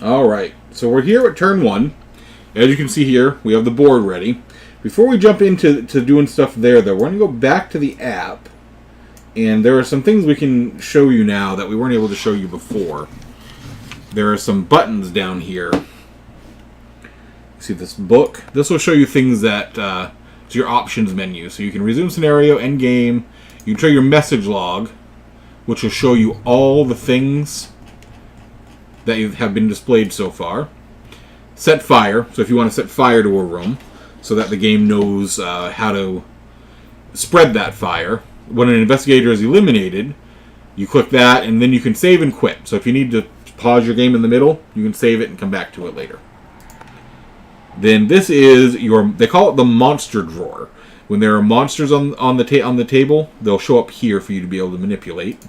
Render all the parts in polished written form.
Alright, so we're here at turn 1. As you can see here, we have the board ready. Before we jump into doing stuff there, though, we're going to go back to the app. And there are some things we can show you now that we weren't able to show you before. There are some buttons down here. See this book? This will show you things that... it's your options menu. So you can resume scenario, end game. You can show your message log, which will show you all the things that have been displayed so far. Set fire. So if you want to set fire to a room, so that the game knows how to spread that fire. When an investigator is eliminated, you click that, and then you can save and quit. So if you need to pause your game in the middle, you can save it and come back to it later. Then this is your, they call it the monster drawer. When there are monsters on the table, they'll show up here for you to be able to manipulate.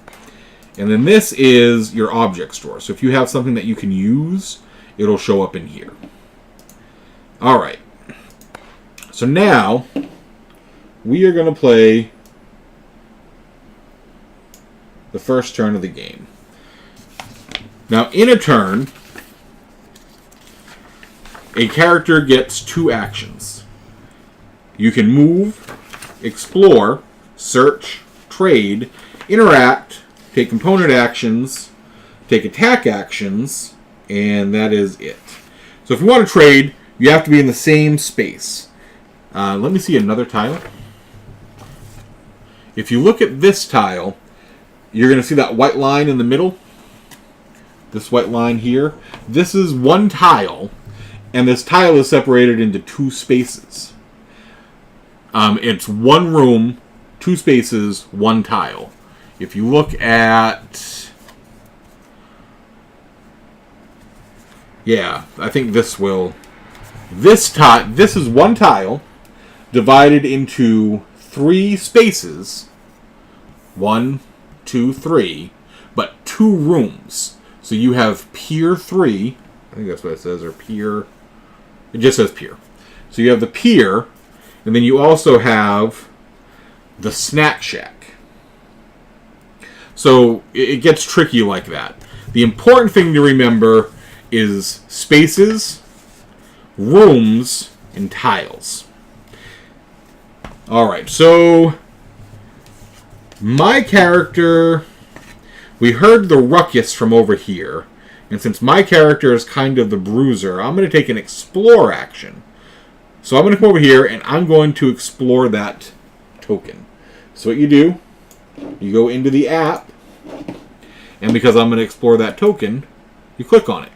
And then this is your object store. So if you have something that you can use, it'll show up in here. Alright. So now, we are going to play the first turn of the game. Now, in a turn, a character gets 2 actions. You can move, explore, search, trade, interact, take component actions, take attack actions, and that is it. So if you want to trade, you have to be in the same space. Let me see another tile. If you look at this tile, you're going to see that white line in the middle. This white line here. This is one tile, and this tile is separated into 2 spaces. It's 1 room, 2 spaces, 1 tile. If you look at... yeah, I think this will... This is 1 tile divided into 3 spaces. 1, 2, 3. But 2 rooms. So you have Pier 3. I think that's what it says, or Pier... It just says Pier. So you have the Pier, and then you also have the Snack Shack. So it gets tricky like that. The important thing to remember is spaces, rooms, and tiles. Alright, so my character, we heard the ruckus from over here. And since my character is kind of the bruiser, I'm going to take an explore action. So I'm going to come over here and I'm going to explore that token. So what you do, you go into the app, and because I'm going to explore that token, you click on it.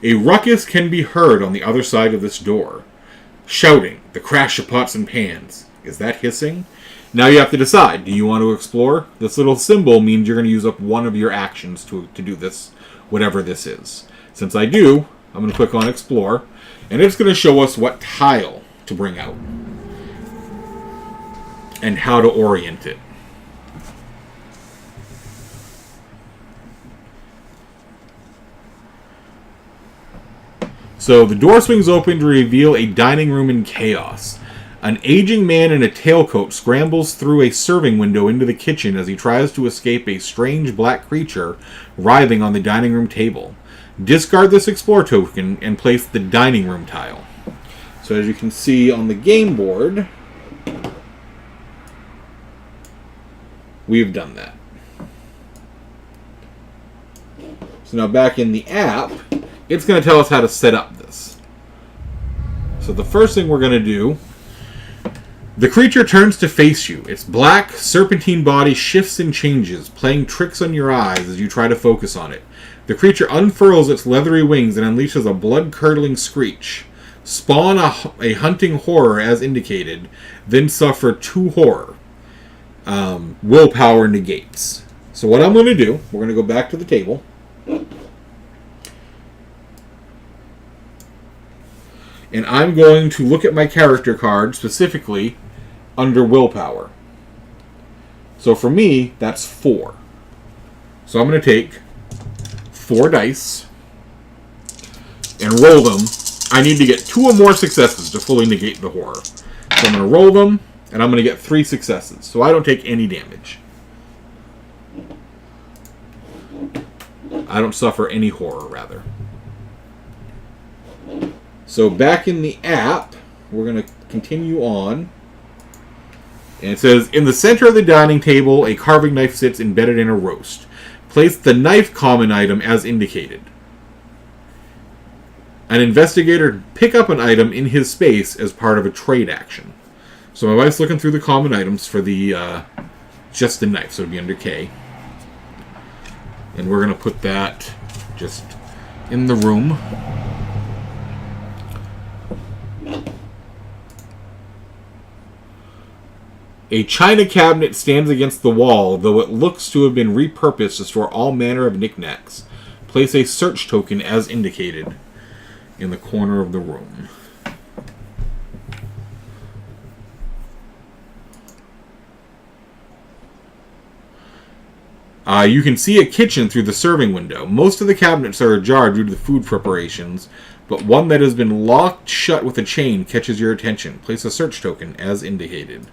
A ruckus can be heard on the other side of this door. Shouting, the crash of pots and pans. Is that hissing? Now you have to decide, do you want to explore? This little symbol means you're going to use up one of your actions to do this, whatever this is. Since I do, I'm going to click on explore, and it's going to show us what tile to bring out and how to orient it. So the door swings open to reveal a dining room in chaos. An aging man in a tailcoat scrambles through a serving window into the kitchen as he tries to escape a strange black creature writhing on the dining room table. Discard this explore token and place the dining room tile. So as you can see on the game board, we've done that. So now back in the app, it's going to tell us how to set up this. So the first thing we're going to do, the creature turns to face you. Its black, serpentine body shifts and changes, playing tricks on your eyes as you try to focus on it. The creature unfurls its leathery wings and unleashes a blood-curdling screech. Spawn a hunting horror as indicated, then suffer 2 horror. Willpower negates. So what I'm going to do, we're going to go back to the table. And I'm going to look at my character card, specifically under willpower. So for me, that's 4. So I'm going to take 4 dice and roll them. I need to get 2 or more successes to fully negate the horror. So I'm going to roll them, and I'm going to get 3 successes. So I don't take any damage. I don't suffer any horror, rather. So back in the app, we're going to continue on. And it says, in the center of the dining table, a carving knife sits embedded in a roast. Place the knife common item as indicated. An investigator pick up an item in his space as part of a trade action. So my wife's looking through the common items for the just the knife, so it'd be under K. And we're going to put that just in the room. A china cabinet stands against the wall, though it looks to have been repurposed to store all manner of knickknacks. Place a search token as indicated in the corner of the room. You can see a kitchen through the serving window. Most of the cabinets are ajar due to the food preparations, but one that has been locked shut with a chain catches your attention. Place a search token as indicated.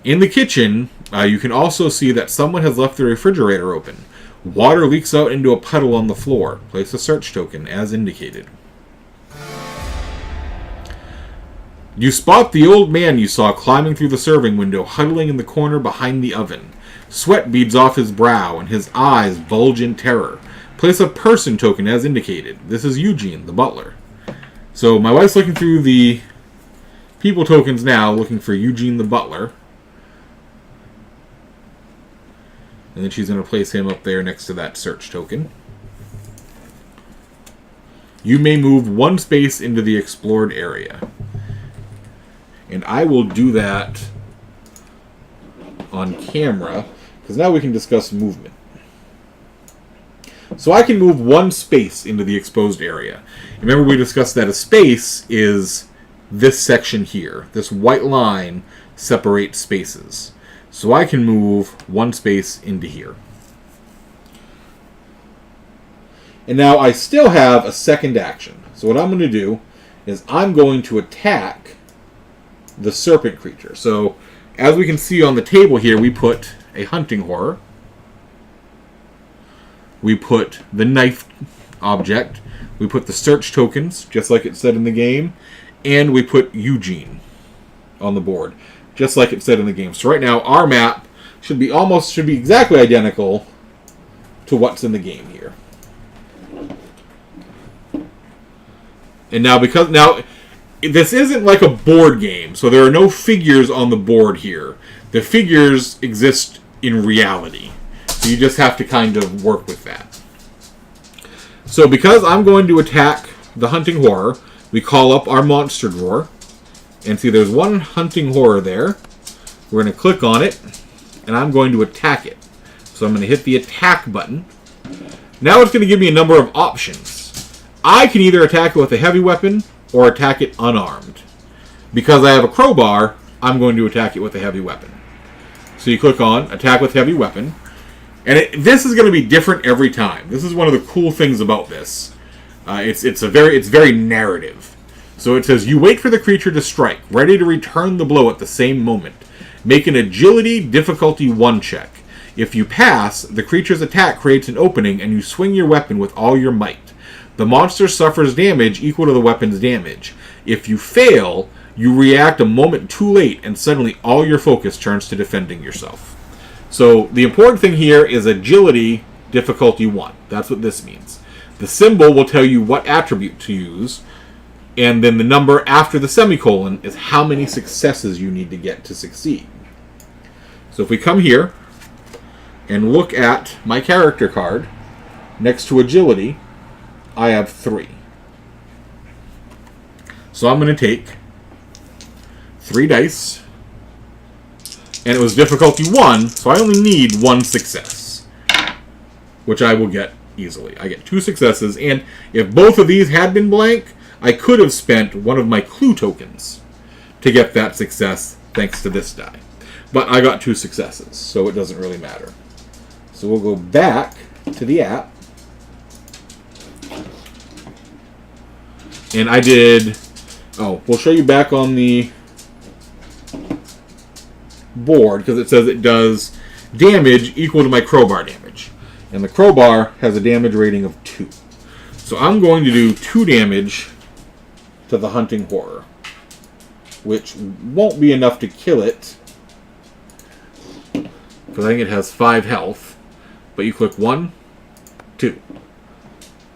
In the kitchen, you can also see that someone has left the refrigerator open. Water leaks out into a puddle on the floor. Place a search token as indicated. You spot the old man you saw climbing through the serving window, huddling in the corner behind the oven. Sweat beads off his brow, and his eyes bulge in terror. Place a person token as indicated. This is Eugene, the butler. So my wife's looking through the people tokens now, looking for Eugene, the butler. And then she's going to place him up there next to that search token. You may move one space into the explored area. And I will do that on camera, because now we can discuss movement. So I can move one space into the exposed area. Remember we discussed that a space is this section here. This white line separates spaces. So I can move one space into here. And now I still have a second action. So what I'm going to do is I'm going to attack the serpent creature. So as we can see on the table here, we put a hunting horror. We put the knife object. We put the search tokens, just like it said in the game. And we put Eugene on the board, just like it said in the game. So right now, our map should be exactly identical to what's in the game here. And now, this isn't like a board game, so there are no figures on the board here. The figures exist in reality. So you just have to kind of work with that. So because I'm going to attack the hunting horror, we call up our monster drawer. And see, there's one hunting horror there. We're going to click on it, and I'm going to attack it. So I'm going to hit the attack button. Now it's going to give me a number of options. I can either attack it with a heavy weapon or attack it unarmed. Because I have a crowbar, I'm going to attack it with a heavy weapon. So you click on attack with heavy weapon. And this is going to be different every time. This is one of the cool things about this. It's very narrative. So it says, you wait for the creature to strike, ready to return the blow at the same moment. Make an agility difficulty 1 check. If you pass, the creature's attack creates an opening and you swing your weapon with all your might. The monster suffers damage equal to the weapon's damage. If you fail, you react a moment too late and suddenly all your focus turns to defending yourself. So the important thing here is agility difficulty 1. That's what this means. The symbol will tell you what attribute to use. And then the number after the semicolon is how many successes you need to get to succeed. So if we come here and look at my character card, next to agility, I have 3. So I'm going to take 3 dice. And it was difficulty 1, so I only need 1 success. Which I will get easily. I get 2 successes, and if both of these had been blank, I could have spent one of my clue tokens to get that success thanks to this die. But I got 2 successes, so it doesn't really matter. So we'll go back to the app. And I did... Oh, we'll show you back on the board, because it says it does damage equal to my crowbar damage. And the crowbar has a damage rating of 2. So I'm going to do 2 damage to the Hunting Horror, which won't be enough to kill it, because I think it has 5 health. But you click 1, 2,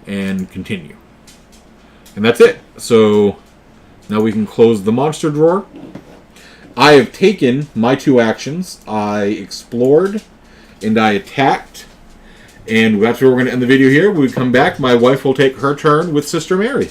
and continue. And that's it. So now we can close the monster drawer. I have taken my 2 actions. I explored and I attacked. And that's where we're going to end the video here. When we come back, my wife will take her turn with Sister Mary.